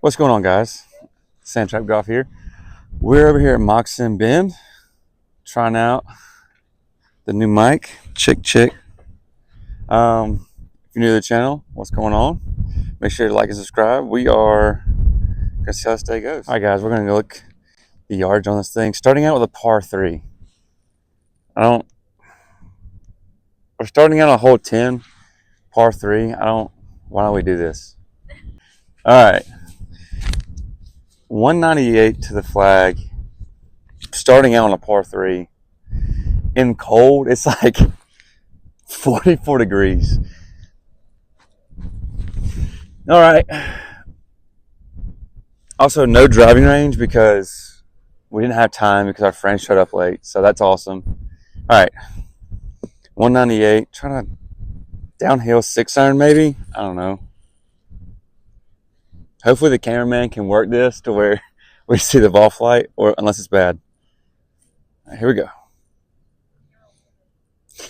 What's going on, guys? Sand Trap Golf here. We're over here at Moccasin Bend trying out the new mic. Chick. If you're new to the channel, what's going on? Make sure to like and subscribe. We are gonna see how this day goes. All right, guys, we're gonna go look the yards on this thing. Starting out with a par 3. We're starting out on hole 10, par 3. Why don't we do this? All right. 198 to the flag, starting out on a par 3. In cold, it's like 44 degrees. All right. Also, no driving range because we didn't have time because our friends showed up late. So that's awesome. All right. 198. Trying to downhill 6-iron maybe. I don't know. Hopefully the cameraman can work this to where we see the ball flight, or unless it's bad. All right, here we go.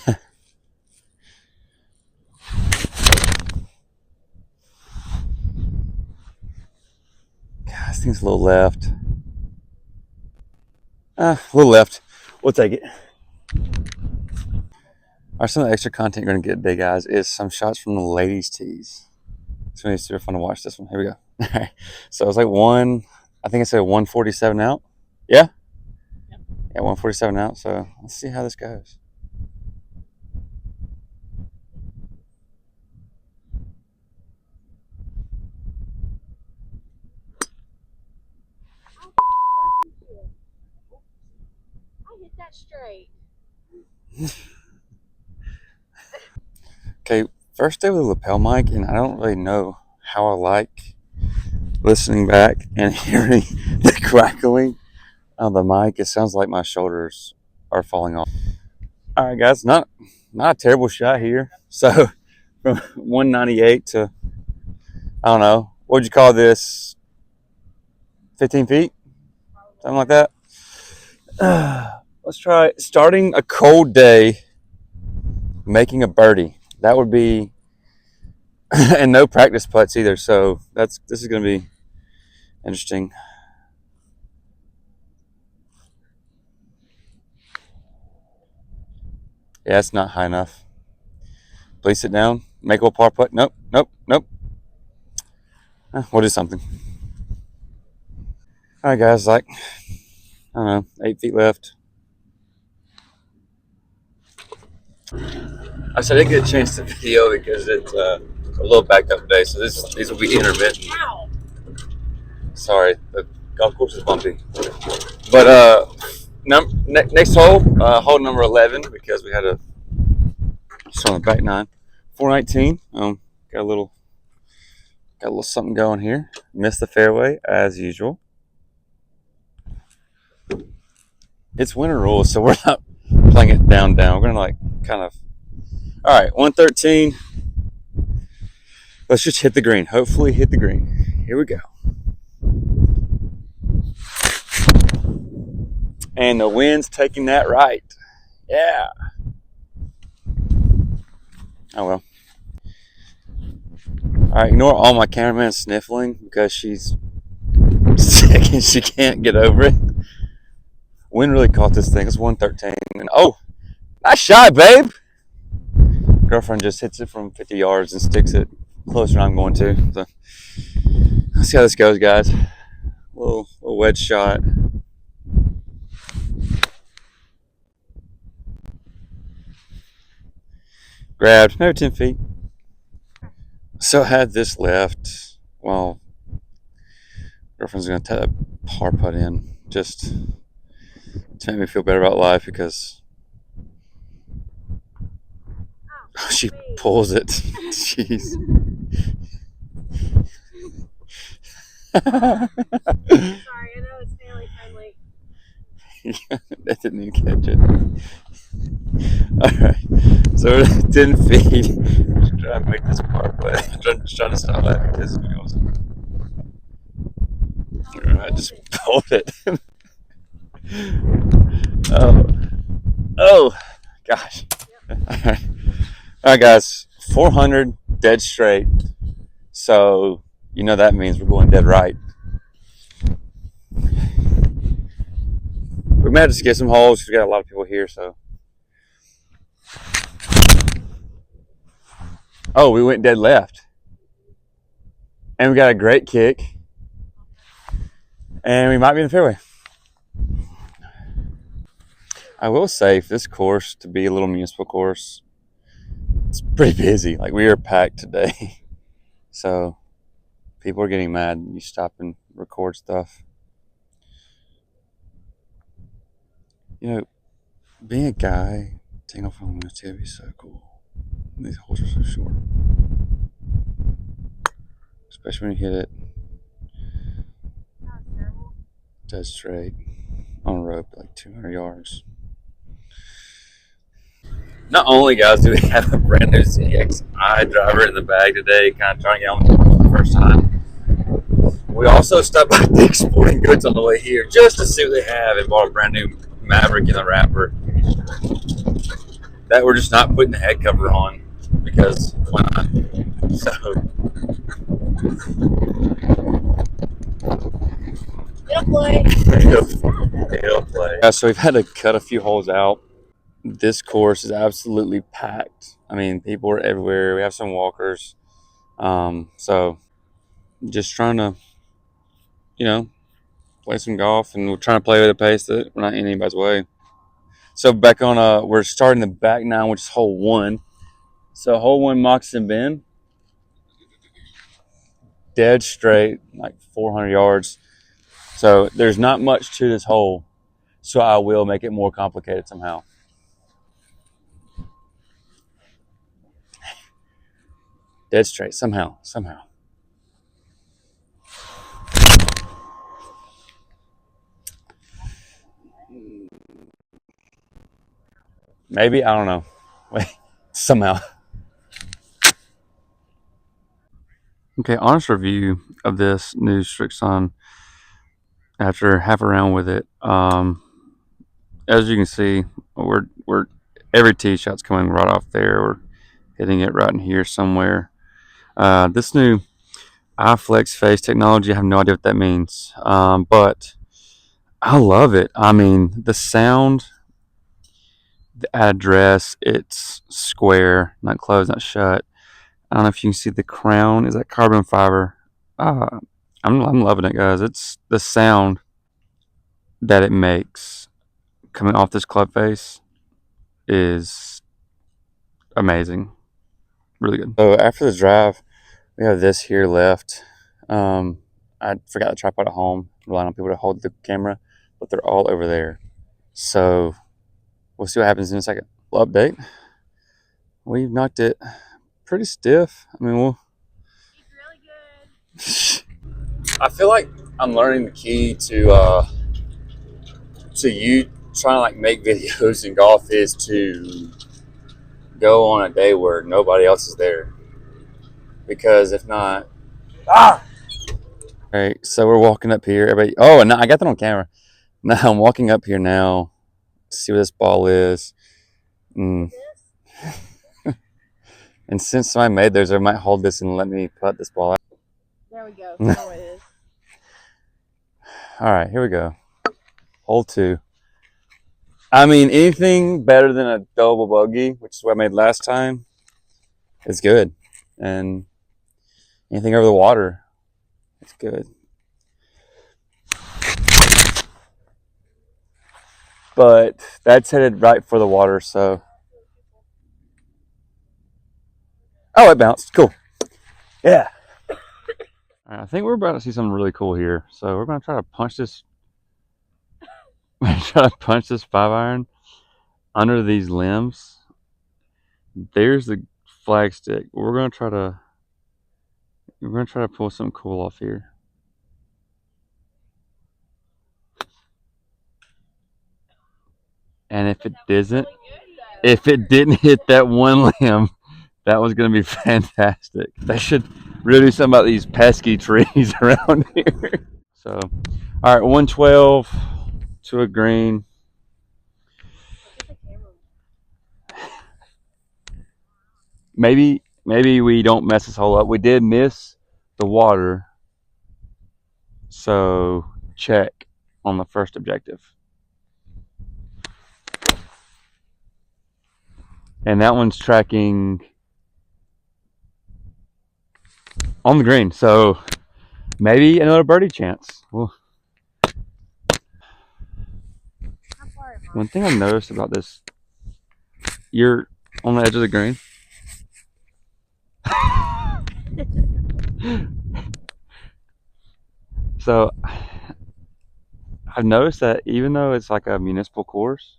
God, this thing's a little left. A little left. We'll take it. All right, some of the extra content you're going to get today, guys, is some shots from the ladies' tees. It's going to be super fun to watch this one. Here we go. All right. So it was like I think I said 147 out. Yeah? Yeah, 147 out. So let's see how this goes. I hit that straight. Okay, first day with a lapel mic, and I don't really know how I like listening back and hearing the crackling of the mic. It sounds like my shoulders are falling off. All right, guys, not a terrible shot here. So from 198 to, I don't know, what'd you call this? 15 feet? Something like that. Let's try it. Starting a cold day, making a birdie. That would be, and no practice putts either. So this is going to be interesting. Yeah, it's not high enough. Please sit down. Make a little par putt. Nope. We'll do something. All right, guys. Like, I don't know, 8 feet left. I said I didn't get a chance to video because it's a little backed up today, so these will be intermittent. Ow. Sorry, the golf course is bumpy. But next hole, hole number 11, because we had just on the back 9, 419. Got a little something going here. Missed the fairway as usual. It's winter rules, so we're not playing it down. We're gonna like kind of. All right, 113. Let's just hit the green. Hopefully hit the green. Here we go. And the wind's taking that right. Yeah. Oh well. All right, ignore all my cameraman sniffling because she's sick and she can't get over it. Wind really caught this thing. It's 113. And oh, nice shot, babe. Girlfriend just hits it from 50 yards and sticks it closer than I'm going to. So let's see how this goes, guys. A little wedge shot. Grabbed, maybe 10 feet. So I had this left. Well, girlfriend's going to tie that par putt in just to make me feel better about life because she pulls it. Jeez. Sorry, I know it's family friendly. That didn't even catch it. Alright, so we're at 10 feet. Just trying to make this par play. I'm just trying to stop that because it goes. Alright, just pulled it. Oh, gosh. Alright, guys, 400 dead straight. So You know that means we're going dead right. We may have to skip some holes. We got a lot of people here, so. Oh, we went dead left. And we got a great kick. And we might be in the fairway. I will say, for this course to be a little municipal course, it's pretty busy. Like, we are packed today. So, people are getting mad. You stop and record stuff. You know, being a guy, taking off on this would be so cool. These holes are so short. Especially when you hit it dead straight on a rope, like 200 yards. Not only, guys, do we have a brand new CXI driver in the bag today, kind of trying to get on for the first time, we also stopped by Dick's Sporting Goods on the way here just to see what they have and bought a brand new Maverick in the wrapper that we're just not putting the head cover on because why not? So it'll play. So we've had to cut a few holes out. This course is absolutely packed. I mean, people are everywhere. We have some walkers. So just trying to, play some golf, and we're trying to play at a pace that we're not in anybody's way. So back on, we're starting the back nine, which is hole one. So hole one, Moccasin Bend, dead straight, like 400 yards. So there's not much to this hole. So I will make it more complicated somehow. Dead straight, somehow. Maybe, I don't know. Wait, somehow. Okay, honest review of this new Strixon after half a round with it. As you can see, we're every tee shot's coming right off there. We're hitting it right in here somewhere. This new iFlex face technology, I have no idea what that means, but I love it. I mean, the sound, the address, it's square, not closed, not shut. I don't know if you can see the crown. Is that carbon fiber? I'm loving it, guys. It's the sound that it makes coming off this club face is amazing. Really good. So after the drive, we have this here left. I forgot the tripod at home, relying on people to hold the camera, but they're all over there. So we'll see what happens in a second. Well, update. We've knocked it pretty stiff. I mean, He's really good. I feel like I'm learning the key to you trying to like make videos in golf is to go on a day where nobody else is there, because if not, all right. So we're walking up here. Everybody, oh, and I got that on camera. Now I'm walking up here now to see where this ball is. And since I made theirs, I might hold this and let me put this ball out. There we go. There it is. All right, here we go. Hole two. I mean, anything better than a double bogey, which is what I made last time, is good. And anything over the water, it's good. But that's headed right for the water, so. Oh, it bounced. Cool. Yeah. All right, I think we're about to see something really cool here. So we're going to try to punch this. Try to punch this 5-iron under these limbs. There's the flag stick. We're going to try to pull something cool off here. And if it didn't hit that one limb, that was going to be fantastic. They should really do something about these pesky trees around here. So, all right, 112 to a green. Maybe we don't mess this hole up. We did miss the water, So check on the first objective. And that one's tracking on the green. So maybe another birdie chance. Well, one thing I noticed about this, you're on the edge of the green. So I've noticed that even though it's like a municipal course,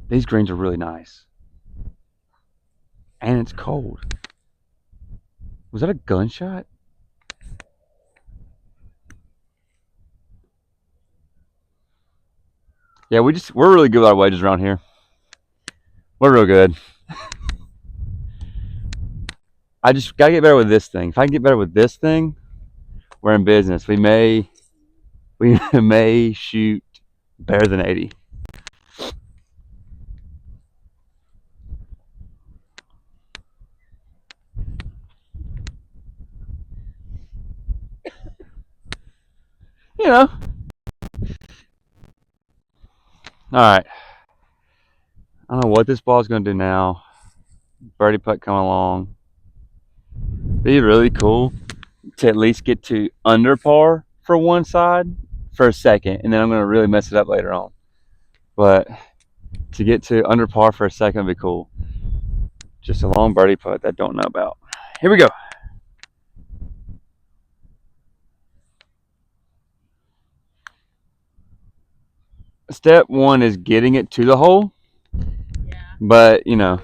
these greens are really nice. And it's cold. Was that a gunshot? Yeah, we're really good with our wedges around here. We're real good. I just gotta get better with this thing. If I can get better with this thing, we're in business. We may shoot better than 80. You know. Alright. I don't know what this ball's gonna do now. Birdie putt coming along. Be really cool to at least get to under par for one side for a second, and then I'm gonna really mess it up later on. But to get to under par for a second would be cool. Just a long birdie putt that I don't know about. Here we go. Step one is getting it to the hole. Yeah. But you know,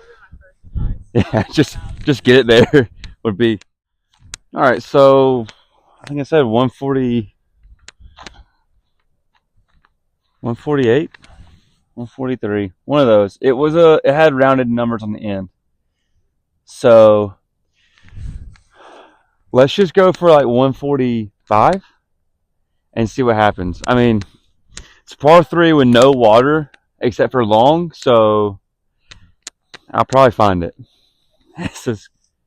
yeah, just get it there would be. All right, so I think I said 140, 148, 143, one of those. It had rounded numbers on the end. So let's just go for like 145 and see what happens. I mean, it's par 3 with no water except for long, so I'll probably find it. Here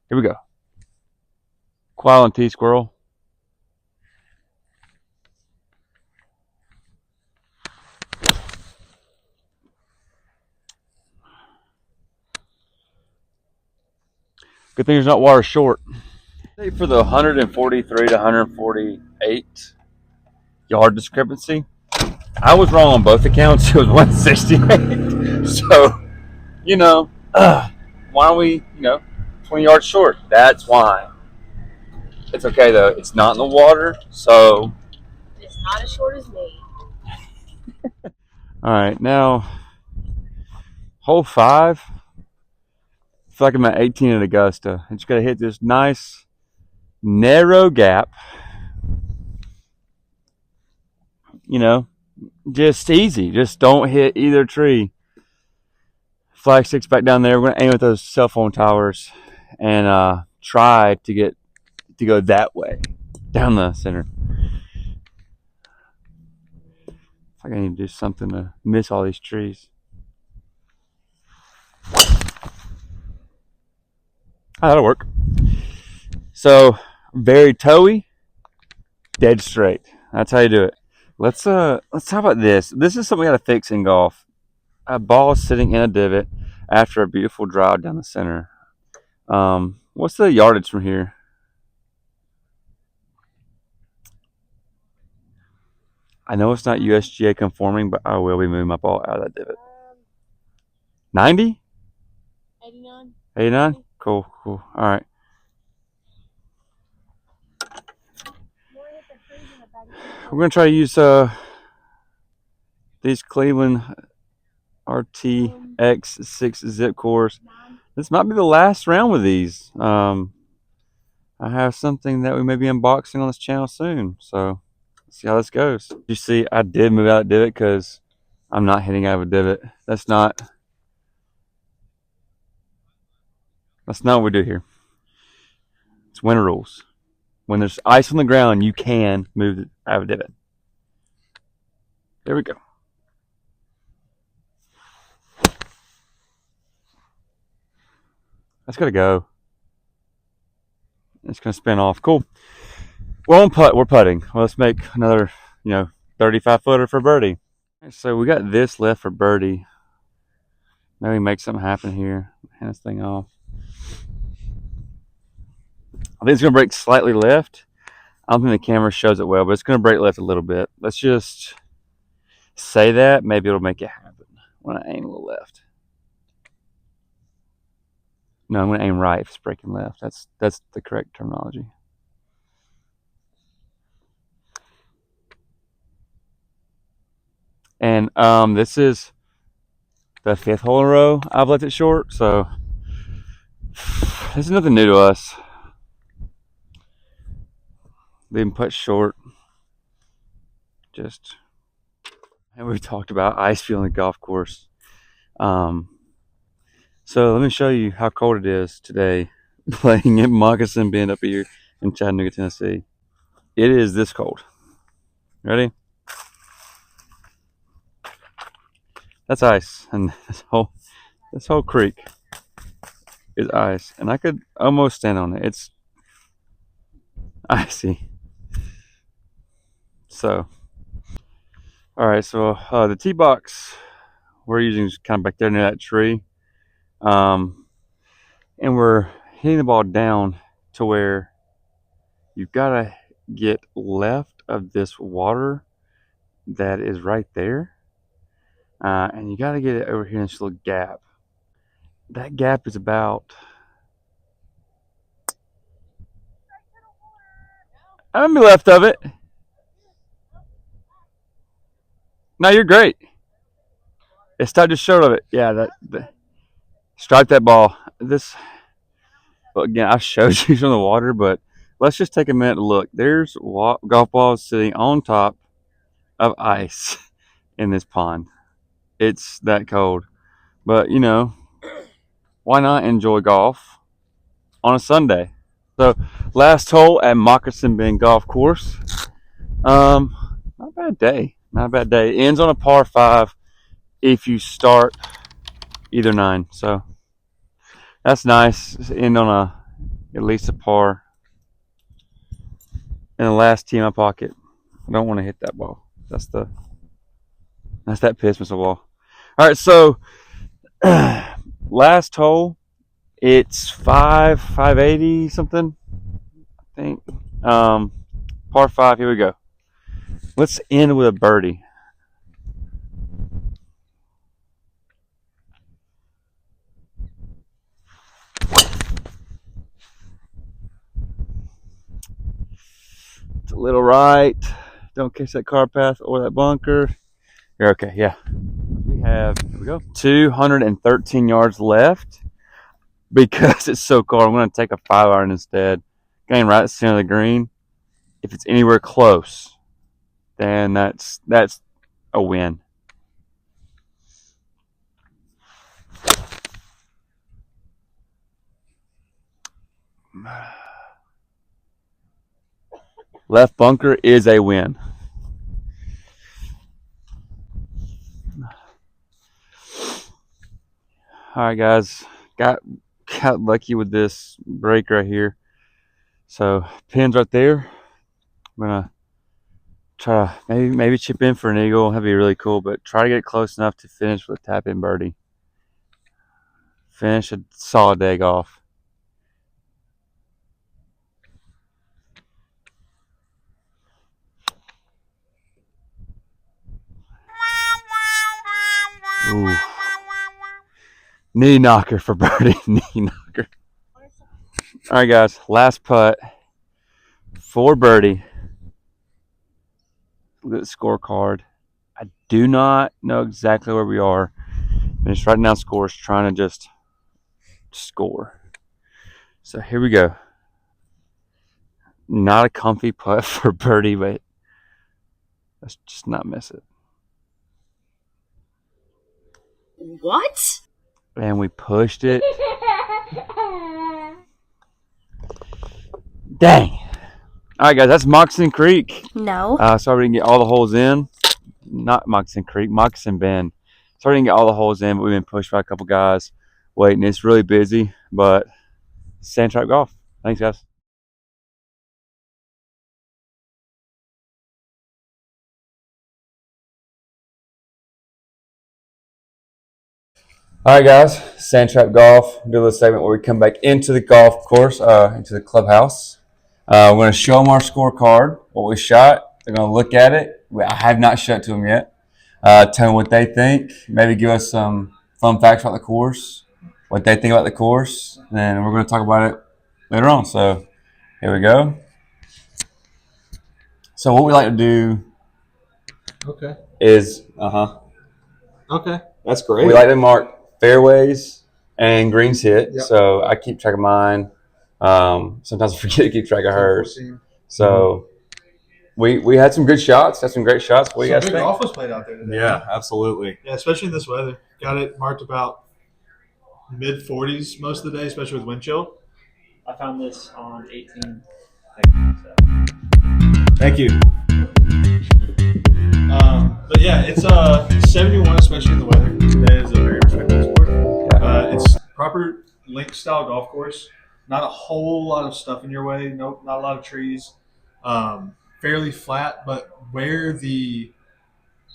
we go. Quail and T-squirrel. Good thing there's not water short. For the 143 to 148 yard discrepancy, I was wrong on both accounts. It was 168. So, you know, why don't we, 20 yards short? That's why. It's okay though. It's not in the water, so. It's not as short as me. All right, now hole 5. I feel like I'm at 18 at Augusta. I just got to hit this nice narrow gap. Just easy. Just don't hit either tree. Flag 6 back down there. We're going to aim at those cell phone towers and try to go that way, down the center. I think I need to do something to miss all these trees. Oh, that'll work. So, very toey, dead straight. That's how you do it. Let's talk about this. This is something we got to fix in golf. A ball sitting in a divot after a beautiful drive down the center. What's the yardage from here? I know it's not USGA conforming, but I will be moving my ball out of that divot. 90? 89. 89? Cool. All right. We're going to try to use these Cleveland RTX6 zip cores. This might be the last round with these. I have something that we may be unboxing on this channel soon, so let's see how this goes. You see, I did move out of divot because I'm not hitting out of a divot. That's not what we do here. It's winter rules. When there's ice on the ground, you can move it out of a divot. There we go. That's gotta go. It's gonna spin off. Cool. We won't putt. We're putting. Well, let's make another, 35 footer for birdie. So we got this left for birdie. Maybe make something happen here. Hand this thing off. I think it's gonna break slightly left. I don't think the camera shows it well, but it's gonna break left a little bit. Let's just say that. Maybe it'll make it happen when I aim a little left. No, I'm gonna aim right if it's breaking left. That's the correct terminology. And this is the 5th hole in a row I've left it short, so this is nothing new to us. Leaving putt short. And we've talked about ice field on the golf course. So let me show you how cold it is today playing at Moccasin Bend up here in Chattanooga, Tennessee. It is this cold. Ready? That's ice, and this whole creek is ice, and I could almost stand on it. It's icy. So, all right. So the tee box we're using is kind of back there near that tree, and we're hitting the ball down to where you've got to get left of this water that is right there, and you got to get it over here in this little gap. That gap is about. I'm left of it. No, you're great. It's time just short of it. Yeah, strike that ball. Well, again, I showed you from the water, but let's just take a minute to look. There's golf balls sitting on top of ice in this pond. It's that cold. But, why not enjoy golf on a Sunday? So, last hole at Moccasin Bend Golf Course. Not a bad day. Not a bad day. It ends on a par 5 if you start either 9. So, that's nice. End on at least a par. And the last tee in my pocket. I don't want to hit that ball. That's that piss missile ball. All right, so last hole, it's 580 something, I think. Par 5. Here we go. Let's end with a birdie. It's a little right. Don't catch that car path or that bunker. You're okay. Yeah. Here we go. 213 yards left. Because it's so cold, I'm going to take a 5-iron instead. Getting right at the center of the green. If it's anywhere close, then that's a win. Left bunker is a win. All right, guys. Got lucky with this break right here. So pins right there. I'm gonna try to maybe chip in for an eagle. That'd be really cool. But try to get close enough to finish with a tap in birdie. Finish a solid day golf. Ooh. Knee knocker for birdie. Knee knocker. All right, guys. Last putt for birdie. Look at the scorecard. I do not know exactly where we are. I'm just writing down scores, trying to just score. So here we go. Not a comfy putt for birdie, but let's just not miss it. What? And we pushed it. Dang. All right, guys, that's Moccasin Creek. No. Sorry we didn't get all the holes in. Not Moccasin Creek, Moccasin Bend. Sorry we didn't get all the holes in, but we've been pushed by a couple guys waiting. It's really busy, but sand trap golf. Thanks, guys. All right, guys. Sand Trap Golf. Do a little segment where we come back into the golf course, into the clubhouse. We're going to show them our scorecard, what we shot. They're going to look at it. I have not shot to them yet. Tell them what they think. Maybe give us some fun facts about the course, what they think about the course, and then we're going to talk about it later on. So here we go. So what we like to do is Okay. That's great. we like to mark fairways and greens hit. Yep. So I keep track of mine. Sometimes I forget to keep track of hers. 14. So we had some good shots. Had some great shots. What do you guys think? Golf was played out there today. Yeah, absolutely. Yeah, especially in this weather. Got it marked about mid-40s most of the day, especially with wind chill. I found this on 18. Thank you. But yeah, it's 71, especially in the weather. That is a very respectable sport. It's proper link style golf course. Not a whole lot of stuff in your way. Nope, not a lot of trees. Fairly flat, but where the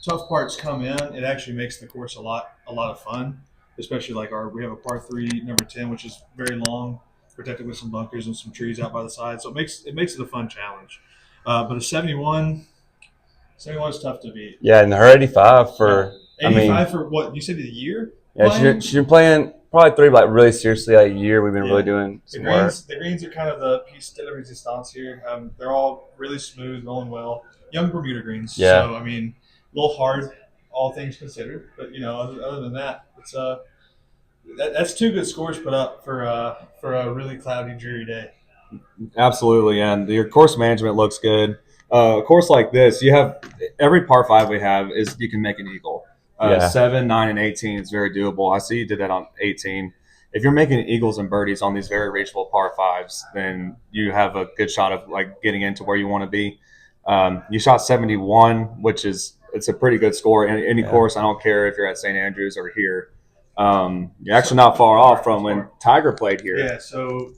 tough parts come in, it actually makes the course a lot of fun. Especially like we have a par 3 number 10, which is very long, protected with some bunkers and some trees out by the side. So it makes it a fun challenge. But a 71 is tough to beat. Yeah, and her 85 for 85 for what you said the year. Yeah, she's been playing probably 3, like really seriously, like a year. We've been really doing some work. The greens are kind of the piece de resistance here. They're all really smooth, rolling well. Young Bermuda greens. Yeah. So I mean, a little hard, all things considered. But other than that, it's that's 2 good scores put up for a really cloudy, dreary day. Absolutely, and your course management looks good. A course like this, you have every par 5 we have is you can make an eagle. 7, 9, and 18 is very doable. I see you did that on 18. If you're making eagles and birdies on these very reachable par 5s, then you have a good shot of like getting into where you want to be. You shot 71, which it's a pretty good score in any course. I don't care if you're at St. Andrews or here. You're actually not far off from when Tiger played here. Yeah, so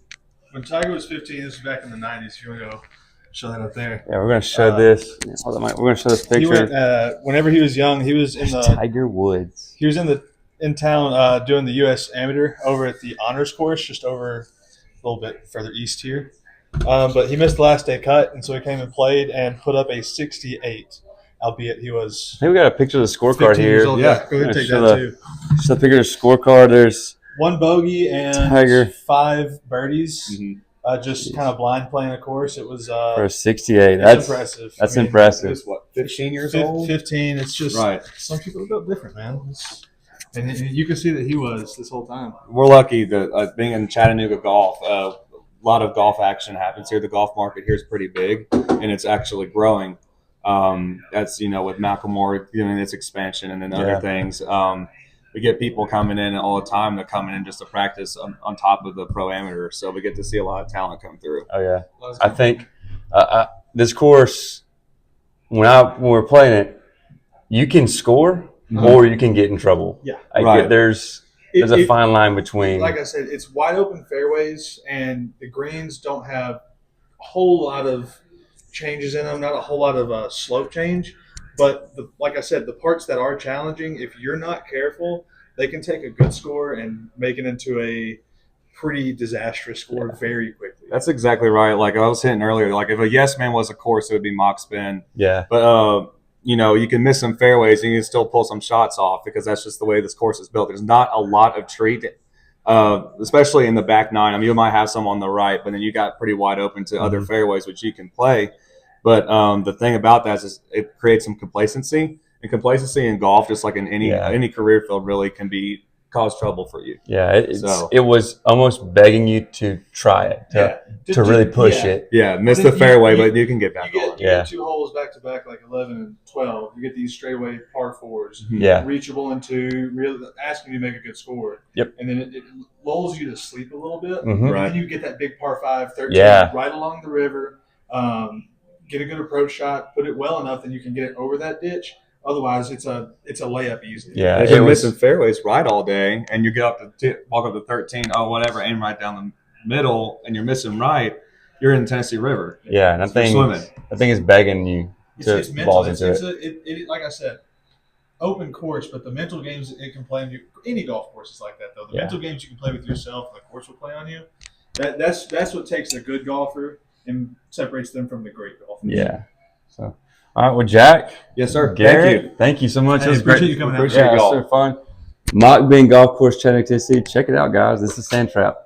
when Tiger was 15, this was back in the 90s. If you want to go show that up there. Yeah, we're going to show this. Hold on, Mike. We're going to show this picture. He went, whenever he was young, he was in the Tiger Woods. He was in town doing the U.S. Amateur over at the Honors Course, just over a little bit further east here. But he missed the last day cut, and so he came and played and put up a 68, albeit he was. I think we got a picture of the scorecard here. Yeah, go ahead and take that too. Just a picture of the scorecard. There's 1 bogey and Tiger. 5 birdies. Mm-hmm. Just kind of blind playing a course. It was for a 68. That's impressive. That's impressive. It's what, 15 years old? 15. It's just right. Some people are built different, man. And you can see that he was this whole time. We're lucky that being in Chattanooga golf, a lot of golf action happens here. The golf market here is pretty big, and it's actually growing. That's with Macklemore doing its expansion and then other things. We get people coming in all the time. They're coming in just to practice on top of the pro amateur. So we get to see a lot of talent come through. Oh yeah, I think this course when we're playing it, you can score or you can get in trouble. Yeah, there's a fine line between. Like I said, it's wide open fairways, and the greens don't have a whole lot of changes in them. Not a whole lot of slope change. But like I said, the parts that are challenging, if you're not careful, they can take a good score and make it into a pretty disastrous score very quickly. That's exactly right. Like I was hitting earlier, like if a yes man was a course, it would be Moccasin Bend. Yeah. But you can miss some fairways and you can still pull some shots off because that's just the way this course is built. There's not a lot of tree, especially in the back 9. I mean, you might have some on the right, but then you got pretty wide open to other fairways which you can play. But the thing about that is it creates some complacency, and complacency in golf, just like in any career field, really can cause trouble for you. Yeah, it was almost begging you to try it, to really push it. Yeah, miss the fairway, but you can get back on. You get 2 holes back to back, like 11 and 12. You get these straightaway par 4s, reachable into, really asking you to make a good score. Yep. And then it lulls you to sleep a little bit. Mm-hmm. And then you get that big par 5, 13, right along the river. Get a good approach shot, put it well enough that you can get it over that ditch. Otherwise, it's a layup easily. Yeah, if you're missing fairways right all day, and you get up to walk up to 13, whatever, aim right down the middle, and you're missing right, you're in the Tennessee River. Yeah, and I think it's begging you to it's balls mental. into it. Like I said, open course, but the mental games it can play on you. Any golf course is like that, though. The Yeah. mental games you can play with yourself, and the course will play on you. That's what takes a good golfer and separates them from the great golfers. Yeah. So, all right. Well, Jack. Yes, sir. Garrett, thank you so much. Hey, It was appreciate great. you coming out. Appreciate Yeah, it was y'all. so fun. Moccasin Bend Golf Course, Chattanooga, Tennessee. Check it out, guys. This is Sand Trap.